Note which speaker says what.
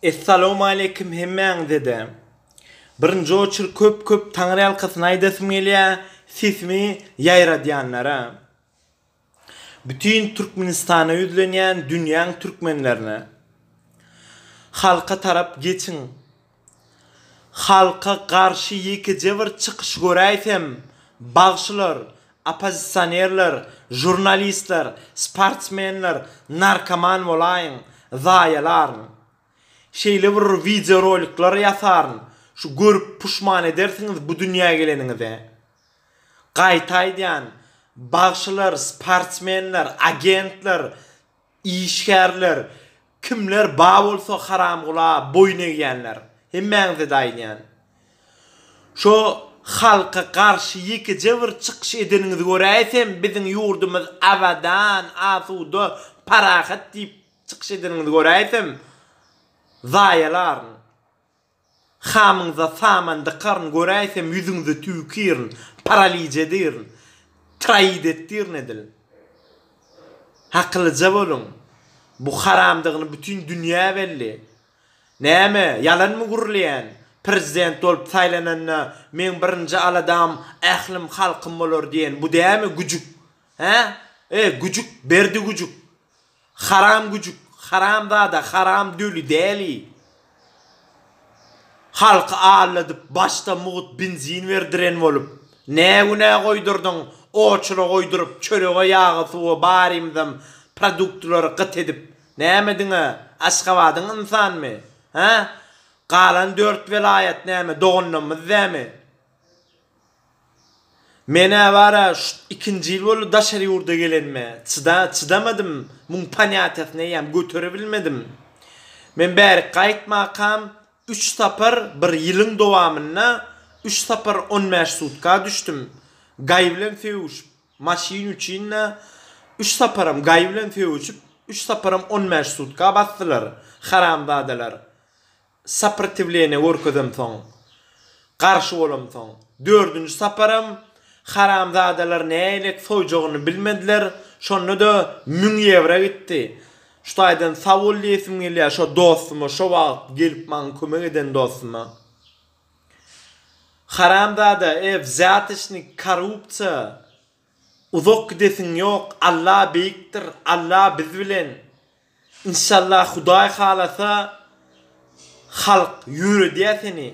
Speaker 1: Assalamu alaikum hemmeň dedi. Birinji oçur köp taňry ýalkasyny aýdasym gelýär, sesimi ýaýradýanlara. Bütün Türkmenistana ýüzlenýän dünýäň türkmenlerine. Halka tarap geçin. Halka garşy ýekeje bir çykyş göräýsem, bagşylar, opozitsionerler, jurnalistler, sportsmenler, narkoman bolaýyn, zaýalar. Şeýle bir video rolikler ýasaryn. Şu görüp puşman edersiňiz bu dünýäge geleniňizde. Gaýtaýdyan bagşylar, sportsmenler, agentler, işgärler, kimler ba bolsa haram gula boyun egenler. Hemmeňize daýdyan. Şo halka garşy ýekeje bir çykyş edeniňizi göräýsem, biziň ýurdumyz awadan, asuda, parahat diýip çykyş edeniňizi göräýsem, zaýalar. Hamyňyza samanda karn göräýsem ýüzüňizi tüýkirin, paraliz edirin, traýid etdirin edil. Haklyja bolun. Bu haramdygyny bütün dünýä belli. Näme, yalanmy gurulýan? Prezident bolup saýlananda men birinji aladam ählim halkym bolar diýen. Bu däme güjük? Güjük berdi güjük. Haram güjük. Haram da haram döli däli. Halka ağladyp başta mugut benzin verdiren bolup, näme goýdurdyň, oçura goýdurup çörege ýagy suwa barimdym, produktlary gyt edip, näme diňe? Aşgabadyň insanmy? Galan 4 vilayet näme dogunmyz näme? Mene bara ikinji ýyl bolup daşary ýurda gelenme. Çıdamadym, muň paniýatyny ýam göterebilmedim. Men bäri gaýtmakam 3 tapar bir ýylyň dowamyna 3 tapar 15 sutka düşdüm. Gaý bilen feýuş, maşin üçinne 3 taparam gaý bilen feýuşup 3 taparam 15 sutka basdylar. Haramdadalar. Saprotivlenie görkezem soň. Garşy bolam soň. 4-nji saparam haramdadalar näýlik soýjagyny bilmediler. Şonu da 1000 euro gitdi. Ştaýdan sawul diýesim gelýär, şo dostuma, şo wagt gelip maň kömek eden dostuma. Haramdada zatysny korrupsiýa uzak gidesiň ýok, Allah beýikdir, Allah biz bilen. İnşallah Hudaý halasa halk ýürüdýär seni.